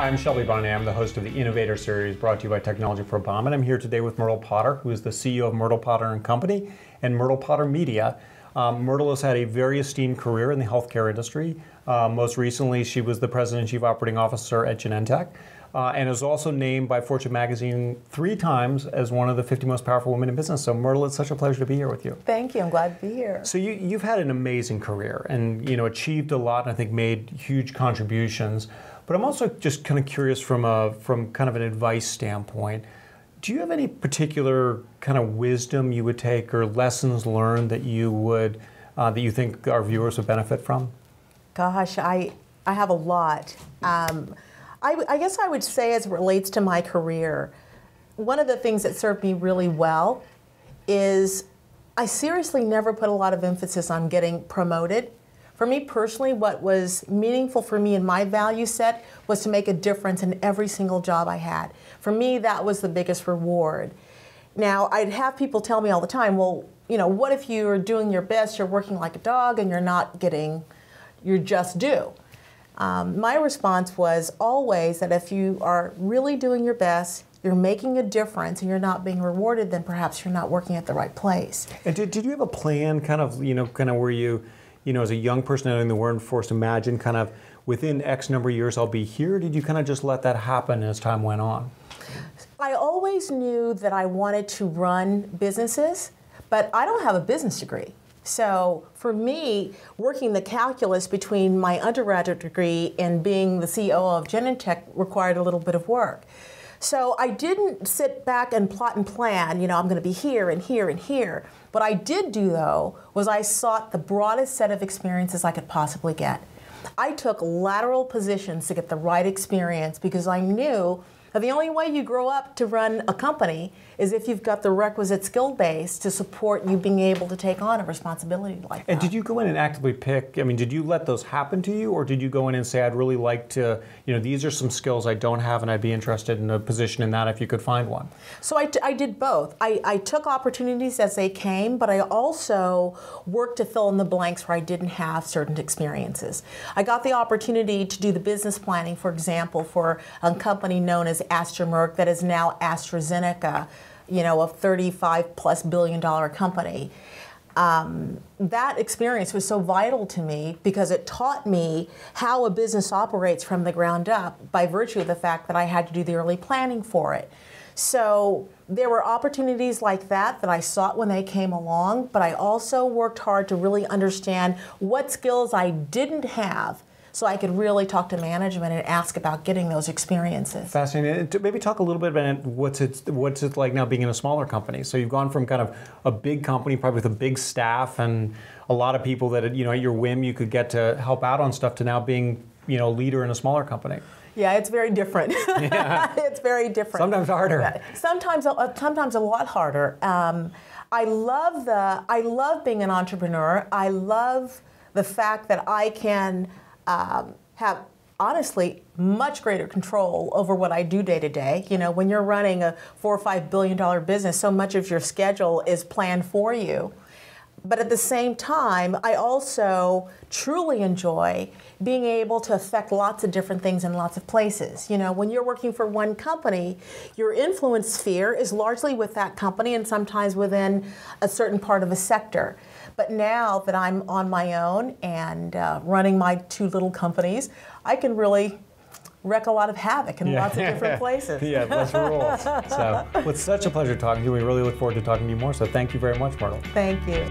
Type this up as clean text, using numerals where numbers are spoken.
Hi, I'm Shelby Bonnet. I'm the host of the Innovator Series brought to you by Technology for Obama. And I'm here today with Myrtle Potter, who is the CEO of Myrtle Potter and Company and Myrtle Potter Media. Myrtle has had a very esteemed career in the healthcare industry. Most recently, she was the President and Chief Operating Officer at Genentech, and is also named by Fortune Magazine 3 times as one of the 50 most powerful women in business. So Myrtle, it's such a pleasure to be here with you. Thank you. I'm glad to be here. So you've had an amazing career and achieved a lot and I think made huge contributions. But I'm also just kind of curious from kind of an advice standpoint. Do you have any particular kind of wisdom you would take or lessons learned that you think our viewers would benefit from? Gosh, I have a lot. I guess I would say, as it relates to my career, one of the things that served me really well is I seriously never put a lot of emphasis on getting promoted. For me personally, what was meaningful for me in my value set was to make a difference in every single job I had. For me, that was the biggest reward. Now, I'd have people tell me all the time, well, what if you're doing your best, you're working like a dog, and you're not getting your just due? My response was always that if you are really doing your best, you're making a difference, and you're not being rewarded, then perhaps you're not working at the right place. And did you have a plan kind of where you, as a young person entering the workforce, imagine kind of within X number of years I'll be here? Or did you kind of just let that happen as time went on? I always knew that I wanted to run businesses, but I don't have a business degree. So for me, working the calculus between my undergraduate degree and being the CEO of Genentech required a little bit of work. So I didn't sit back and plot and plan, I'm going to be here and here and here. What I did do, though, was I sought the broadest set of experiences I could possibly get. I took lateral positions to get the right experience because I knew that the only way you grow up to run a company is if you've got the requisite skill base to support you being able to take on a responsibility like that. And did you go in and actively pick, did you let those happen to you, or did you go in and say, I'd really like to, these are some skills I don't have and I'd be interested in a position in that if you could find one? So I did both. I took opportunities as they came, but I also worked to fill in the blanks where I didn't have certain experiences. I got the opportunity to do the business planning, for example, for a company known as Merck that is now AstraZeneca, a $35+ billion company. That experience was so vital to me because it taught me how a business operates from the ground up by virtue of the fact that I had to do the early planning for it. So there were opportunities like that I sought when they came along, but I also worked hard to really understand what skills I didn't have so I could really talk to management and ask about getting those experiences. Fascinating. Maybe talk a little bit about what's it like now being in a smaller company. So you've gone from kind of a big company, probably with a big staff and a lot of people that at your whim you could get to help out on stuff, to now being a leader in a smaller company. Yeah, it's very different. Yeah. It's very different. Sometimes harder. Sometimes a lot harder. I love being an entrepreneur. I love the fact that I can have, honestly, much greater control over what I do day to day. When you're running a $4 or $5 billion business, so much of your schedule is planned for you. But at the same time, I also truly enjoy being able to affect lots of different things in lots of places. When you're working for one company, your influence sphere is largely with that company and sometimes within a certain part of a sector. But now that I'm on my own and running my 2 little companies, I can really wreak a lot of havoc in lots of different places. Yeah, that's the rules. So, it's such a pleasure talking to you. We really look forward to talking to you more. So thank you very much, Myrtle. Thank you.